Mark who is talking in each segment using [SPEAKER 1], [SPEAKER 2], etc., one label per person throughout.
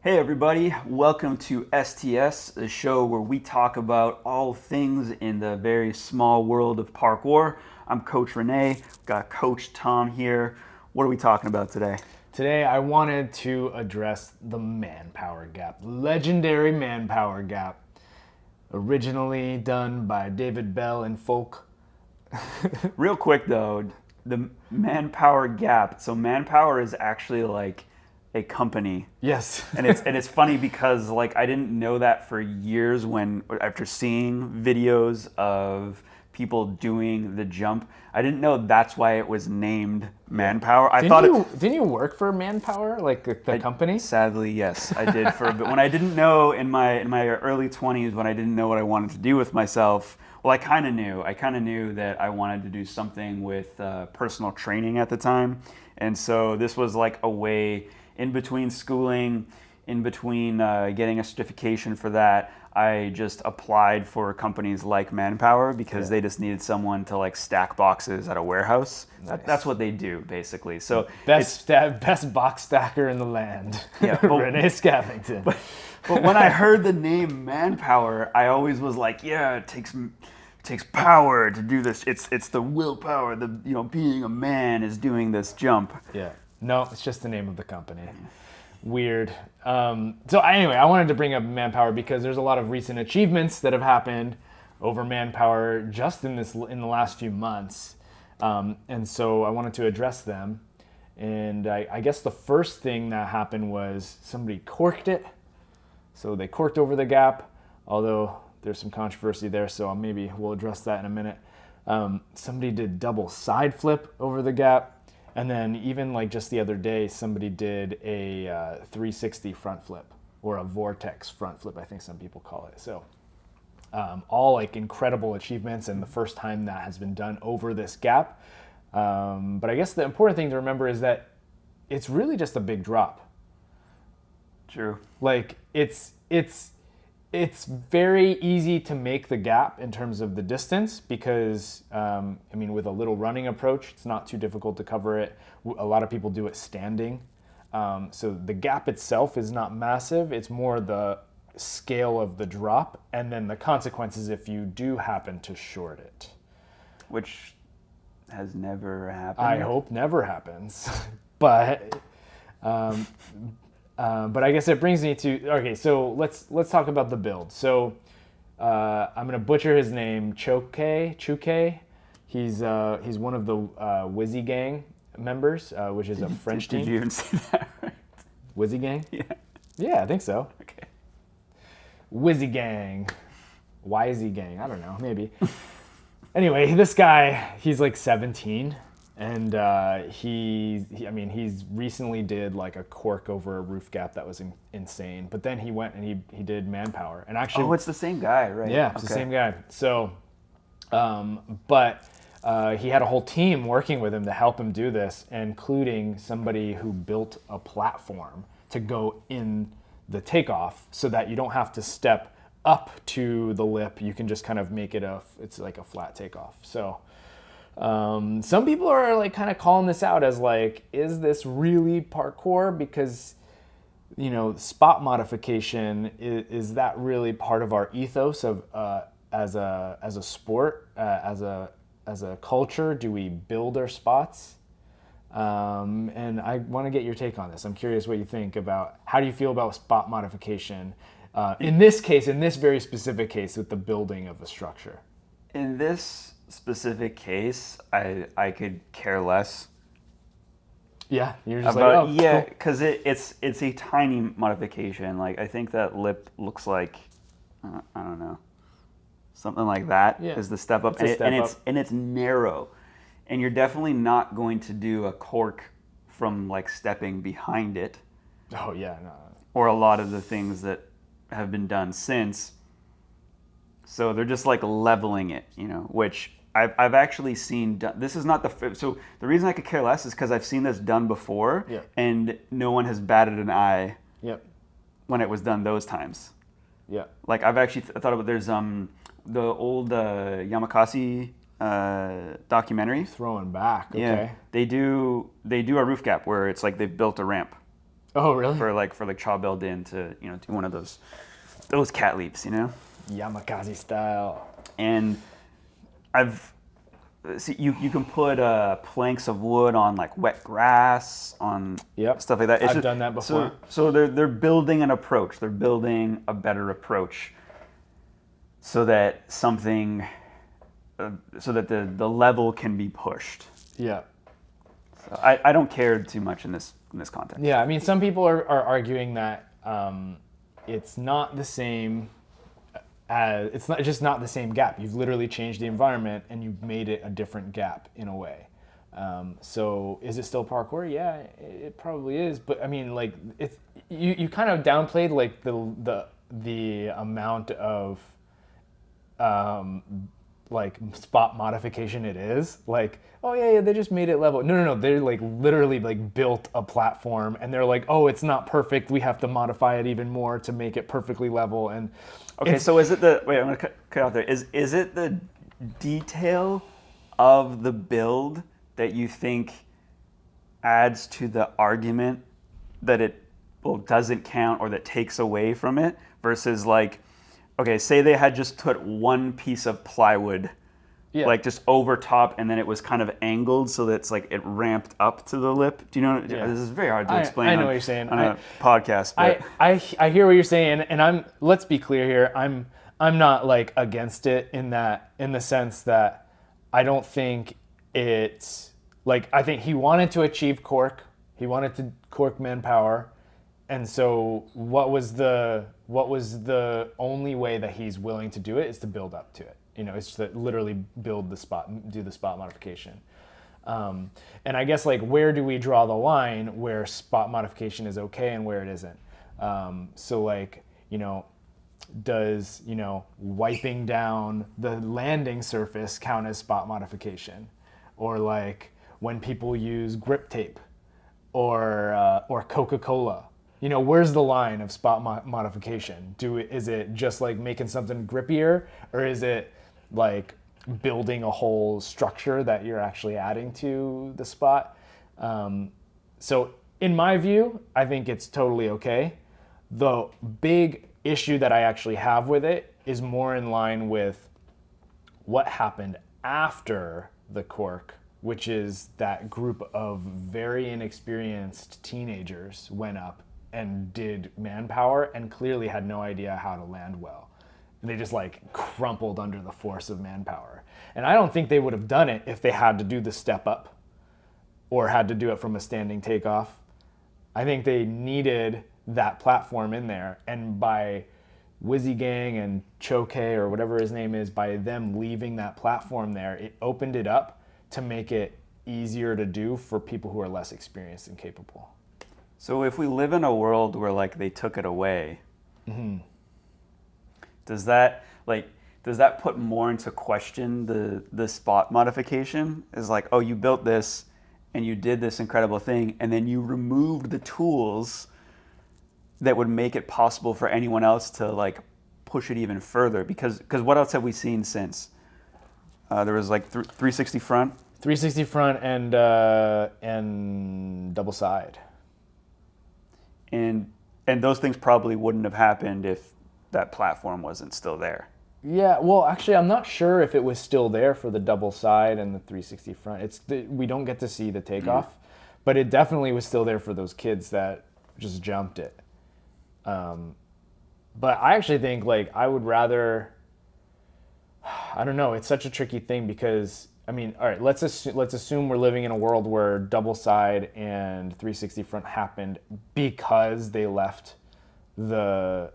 [SPEAKER 1] Hey everybody, welcome to STS, a show where we talk about all things in the very small world of parkour. I'm Coach Renee, got Coach Tom here. What are we talking about today?
[SPEAKER 2] Today I wanted to address the manpower gap, legendary manpower gap, originally done by David Bell and Folk.
[SPEAKER 1] Real quick though, the Manpower Gap. So Manpower is actually like a company.
[SPEAKER 2] Yes.
[SPEAKER 1] And it's funny because like I didn't know that for years when after seeing videos of people doing the jump, I didn't know that's why it was named Manpower.
[SPEAKER 2] Didn't you work for Manpower, like the company?
[SPEAKER 1] Sadly, yes, I did for a bit. When I didn't know in my early 20s, when I didn't know what I wanted to do with myself, well, I kind of knew. I kind of knew that I wanted to do something with personal training at the time, and so this was like a way in between schooling, in between getting a certification for that. I just applied for companies like Manpower because they just needed someone to like stack boxes at a warehouse.
[SPEAKER 2] Nice.
[SPEAKER 1] That's what they do basically. So
[SPEAKER 2] Best box stacker in the land.
[SPEAKER 1] Yeah, but-
[SPEAKER 2] Renee Scavington.
[SPEAKER 1] But when I heard the name Manpower, I always was like, yeah, it takes power to do this. It's the willpower. The being a man is doing this jump.
[SPEAKER 2] Yeah. No, it's just the name of the company. Weird. So anyway, I wanted to bring up Manpower because there's a lot of recent achievements that have happened over Manpower just in the last few months, and so I wanted to address them. And I guess the first thing that happened was somebody corked it. So they corked over the gap, although there's some controversy there, so maybe we'll address that in a minute. Somebody did double side flip over the gap. And then even like just the other day, somebody did a 360 front flip or a vortex front flip, I think some people call it. So all like incredible achievements and the first time that has been done over this gap. But I guess the important thing to remember is that it's really just a big drop.
[SPEAKER 1] True.
[SPEAKER 2] Like it's very easy to make the gap in terms of the distance because, with a little running approach, it's not too difficult to cover it. A lot of people do it standing. So the gap itself is not massive. It's more the scale of the drop and then the consequences if you do happen to short it.
[SPEAKER 1] Which has never happened.
[SPEAKER 2] I hope never happens. But I guess it brings me to, okay, so let's talk about the build. So I'm gonna butcher his name, Chuke. He's one of the Wizzy Gang members, which is a French team.
[SPEAKER 1] Did you even say that right?
[SPEAKER 2] Wizzy Gang?
[SPEAKER 1] Yeah.
[SPEAKER 2] Yeah, I think so.
[SPEAKER 1] Okay.
[SPEAKER 2] Wizzy Gang, YZ Gang, I don't know, maybe. Anyway, this guy, he's like 17. And he's recently did like a cork over a roof gap that was insane. But then he went and he did Manpower. And actually,
[SPEAKER 1] it's the same guy, right?
[SPEAKER 2] Yeah, it's the same guy. So, but he had a whole team working with him to help him do this, including somebody who built a platform to go in the takeoff so that you don't have to step up to the lip. You can just kind of make it it's like a flat takeoff. So. Some people are like kind of calling this out as like, is this really parkour? Because, spot modification, is that really part of our ethos of as a sport, as a culture? Do we build our spots? And I want to get your take on this. I'm curious what you think about how do you feel about spot modification in this case, in this very specific case with the building of a structure.
[SPEAKER 1] In this specific case, I could care less.
[SPEAKER 2] Yeah, you're just
[SPEAKER 1] about,
[SPEAKER 2] like, oh,
[SPEAKER 1] yeah,
[SPEAKER 2] cool.
[SPEAKER 1] because it's a tiny modification. Like I think that lip looks like I don't know, something like that is the step up, and it's narrow, and you're definitely not going to do a cork from like stepping behind it.
[SPEAKER 2] Oh yeah, no.
[SPEAKER 1] Or a lot of the things that have been done since. So they're just like leveling it, which I've actually seen done. This is not so the reason I could care less is because I've seen this done before, and no one has batted an eye when it was done those times.
[SPEAKER 2] Yeah.
[SPEAKER 1] Like I've actually thought about there's the old Yamakasi documentary.
[SPEAKER 2] Throwing back. Okay.
[SPEAKER 1] Yeah. They do a roof gap where it's like they've built a ramp.
[SPEAKER 2] Oh, really?
[SPEAKER 1] For like Cha Din to do one of those cat leaps,
[SPEAKER 2] Yamakasi style.
[SPEAKER 1] And you can put planks of wood on like wet grass, on stuff like that.
[SPEAKER 2] I've done that before.
[SPEAKER 1] So they're building an approach. They're building a better approach, so that the level can be pushed.
[SPEAKER 2] Yeah.
[SPEAKER 1] So I don't care too much in this context.
[SPEAKER 2] Yeah, I mean, some people are arguing that it's not the same. It's not the same gap. You've literally changed the environment and you've made it a different gap in a way. So is it still parkour? Yeah, it probably is. But I mean, like, it's you kind of downplayed like the amount of like spot modification it is. Like, oh yeah, they just made it level. No, they like literally like built a platform and they're like, oh, it's not perfect. We have to modify it even more to make it perfectly level. And
[SPEAKER 1] okay, so is it wait, I'm gonna cut out there. Is it the detail of the build that you think adds to the argument that it doesn't count or that takes away from it, versus like, okay, say they had just put one piece of plywood like just over top, and then it was kind of angled so that it's like it ramped up to the lip. Do you know? Yeah. This is very hard to explain.
[SPEAKER 2] I know what you're saying
[SPEAKER 1] on a podcast. But
[SPEAKER 2] I hear what you're saying, and let's be clear here. I'm not like against it in the sense that I don't think it's like, I think he wanted to achieve cork. He wanted to cork Manpower. And so what was the only way that he's willing to do it is to build up to it. It's to literally build the spot, do the spot modification. And I guess, like, where do we draw the line where spot modification is okay and where it isn't? So like, does, wiping down the landing surface count as spot modification? Or like when people use grip tape or Coca-Cola? Where's the line of spot modification? Is it just like making something grippier, or is it like building a whole structure that you're actually adding to the spot? So in my view, I think it's totally okay. The big issue that I actually have with it is more in line with what happened after the cork, which is that group of very inexperienced teenagers went up and did Manpower and clearly had no idea how to land well. They just like crumpled under the force of Manpower. And I don't think they would have done it if they had to do the step up or had to do it from a standing takeoff. I think they needed that platform in there. And by Wizzy Gang and Choke, or whatever his name is, by them leaving that platform there, it opened it up to make it easier to do for people who are less experienced and capable.
[SPEAKER 1] So if we live in a world where like they took it away, does that put more into question the spot modification? Is like, oh, you built this and you did this incredible thing, and then you removed the tools that would make it possible for anyone else to like push it even further? Because what else have we seen since? There was like 360 front.
[SPEAKER 2] 360 front and double side.
[SPEAKER 1] And those things probably wouldn't have happened if that platform wasn't still there.
[SPEAKER 2] Yeah, well, actually, I'm not sure if it was still there for the double side and the 360 front. We don't get to see the takeoff, but it definitely was still there for those kids that just jumped it. But I actually think, like, I would rather, I don't know, it's such a tricky thing because, I mean, all right, let's assume we're living in a world where double side and 360 front happened because they left the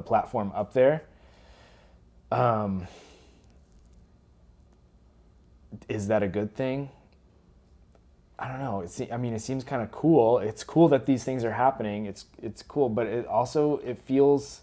[SPEAKER 2] platform up there. Is that a good thing? I don't know. It seems kind of cool. It's cool that these things are happening. It's cool, but it feels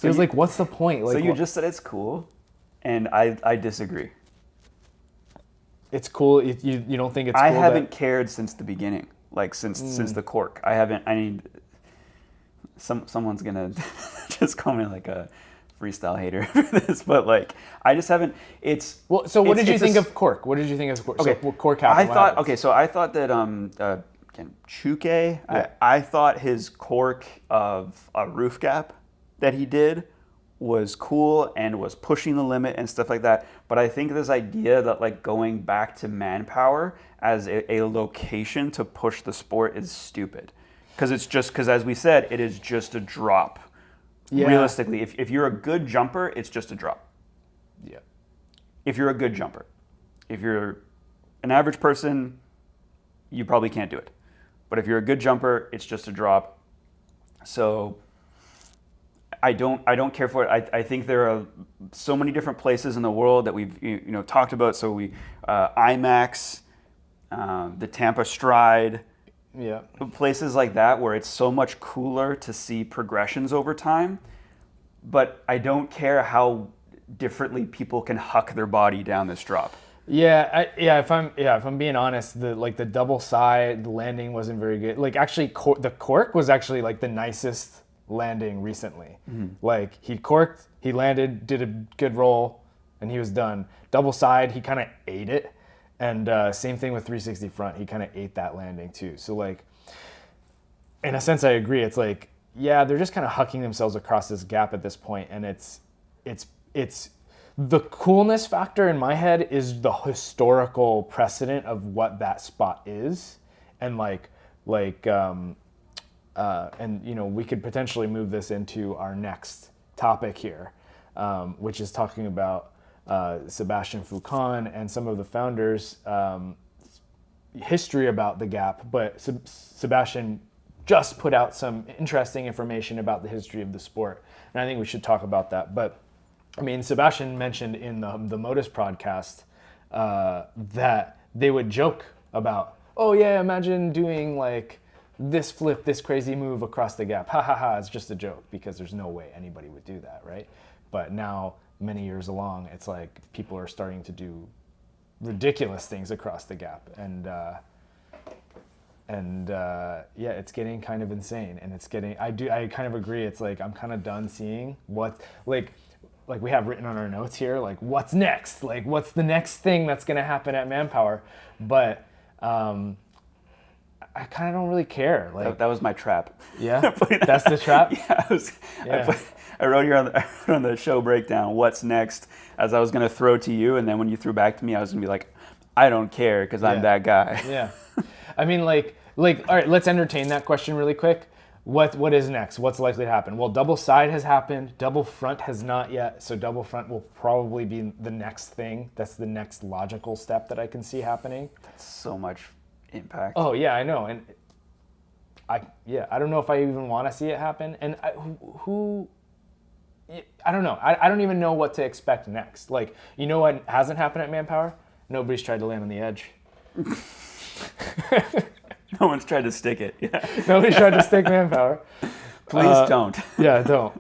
[SPEAKER 2] like, what's the point? Like,
[SPEAKER 1] so you just said it's cool, and I disagree.
[SPEAKER 2] It's cool. You don't think it's cool?
[SPEAKER 1] I haven't cared since the beginning, like since the cork. I haven't. I mean, someone's gonna just call me like a freestyle hater for this, but like I just haven't.
[SPEAKER 2] So what did you think of cork? What did you think of cork?
[SPEAKER 1] Okay,
[SPEAKER 2] so cork happened.
[SPEAKER 1] I thought that fucking Chuke. I thought his cork of a roof gap that he did was cool and was pushing the limit and stuff like that. But I think this idea that like going back to Manpower as a location to push the sport is stupid. Because as we said, it is just a drop. Yeah. Realistically, if you're a good jumper, it's just a drop.
[SPEAKER 2] Yeah.
[SPEAKER 1] If you're a good jumper. If you're an average person, you probably can't do it. But if you're a good jumper, it's just a drop. So I don't care for it. I think there are so many different places in the world that we've talked about. So IMAX, the Tampa Stride,
[SPEAKER 2] yeah,
[SPEAKER 1] places like that where it's so much cooler to see progressions over time. But I don't care how differently people can huck their body down this drop.
[SPEAKER 2] If I'm being honest, the double side, the landing wasn't very good. Like actually, the cork was actually like the nicest landing recently. Mm-hmm. Like he corked, he landed, did a good roll, and he was done. Double side, he kind of ate it, and same thing with 360 front, he kind of ate that landing too. So like, in a sense, I agree. It's like, yeah, they're just kind of hucking themselves across this gap at this point, and it's the coolness factor in my head is the historical precedent of what that spot is, and we could potentially move this into our next topic here, which is talking about Sebastian Foucan and some of the founders' history about the gap. But Sebastian just put out some interesting information about the history of the sport, and I think we should talk about that. But I mean, Sebastian mentioned in the Modus podcast that they would joke about, oh yeah, imagine doing like this flip, this crazy move across the gap. Ha ha ha, it's just a joke because there's no way anybody would do that, right? But now, many years along, it's like people are starting to do ridiculous things across the gap. And it's getting kind of insane. And I kind of agree. It's like, I'm kind of done seeing what, like we have written on our notes here, like what's next? Like what's the next thing that's going to happen at Manpower? But I kind of don't really care. Like
[SPEAKER 1] that was my trap.
[SPEAKER 2] Yeah, that's the trap.
[SPEAKER 1] Yeah, I wrote here on the show breakdown what's next as I was going to throw to you, and then when you threw back to me, I was going to be like, I don't care because I'm that guy.
[SPEAKER 2] Yeah, I mean, like all right, let's entertain that question really quick. What is next? What's likely to happen? Well, double side has happened. Double front has not yet. So double front will probably be the next thing. That's the next logical step that I can see happening.
[SPEAKER 1] That's so much impact.
[SPEAKER 2] Oh yeah, I know, and I don't know if I even want to see it happen. And I don't know. I don't even know what to expect next. Like, you know what hasn't happened at Manpower? Nobody's tried to land on the edge.
[SPEAKER 1] No one's tried to stick it. Yeah.
[SPEAKER 2] Nobody's tried to stick Manpower.
[SPEAKER 1] Please don't.
[SPEAKER 2] Yeah, don't.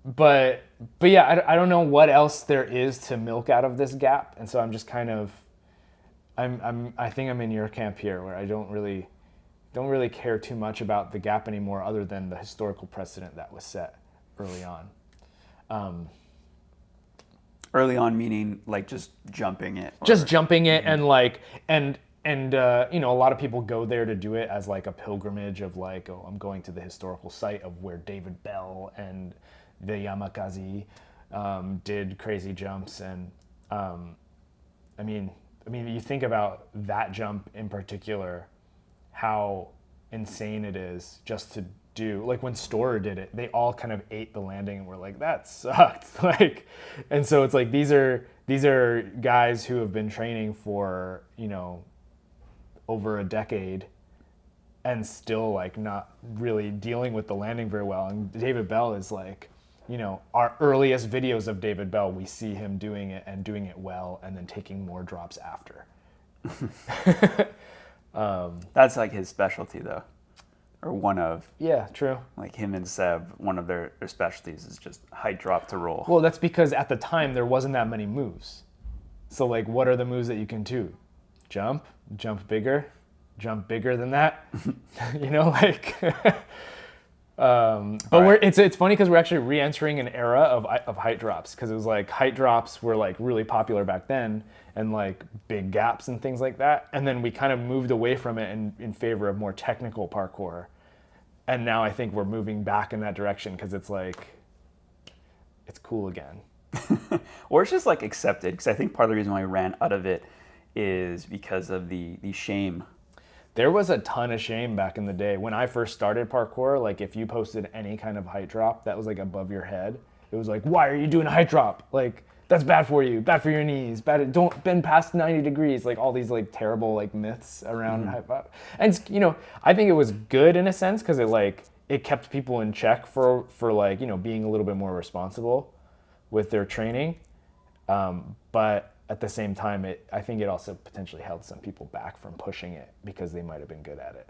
[SPEAKER 2] But yeah, I don't know what else there is to milk out of this gap, and so I'm just kind of, I think I'm in your camp here, where I don't really care too much about the gap anymore, other than the historical precedent that was set early on.
[SPEAKER 1] Early on meaning like just jumping it.
[SPEAKER 2] Just jumping it, and like and a lot of people go there to do it as like a pilgrimage of like, oh, I'm going to the historical site of where David Bell and the Yamakaze did crazy jumps, and I mean, you think about that jump in particular, how insane it is just to do. Like when Storer did it, they all kind of ate the landing and were like, that sucked. Like, and so it's like these are guys who have been training for, over a decade and still like not really dealing with the landing very well. And David Bell is like, our earliest videos of David Bell, we see him doing it and doing it well and then taking more drops after.
[SPEAKER 1] That's like his specialty though, or one of.
[SPEAKER 2] Yeah, true.
[SPEAKER 1] Like him and Seb, one of their specialties is just height drop to roll.
[SPEAKER 2] Well, that's because at the time there wasn't that many moves. So like, what are the moves that you can do? Jump bigger than that. But it's funny because we're actually re-entering an era of height drops, because it was like height drops were like really popular back then, and like big gaps and things like that. And then we kind of moved away from it in favor of more technical parkour. And now I think we're moving back in that direction because it's like, it's cool again.
[SPEAKER 1] Or it's just like accepted, because I think part of the reason why I ran out of it is because of the shame.
[SPEAKER 2] There was a ton of shame back in the day. When I first started parkour, like if you posted any kind of height drop that was like above your head, it was like, why are you doing a height drop? Like, that's bad for you, bad for your knees, bad, don't bend past 90 degrees, like all these like terrible like myths around height drop. And you know, I think it was good in a sense because it kept people in check for like, you know, being a little bit more responsible with their training. But at the same time, I think it also potentially held some people back from pushing it because they might have been good at it.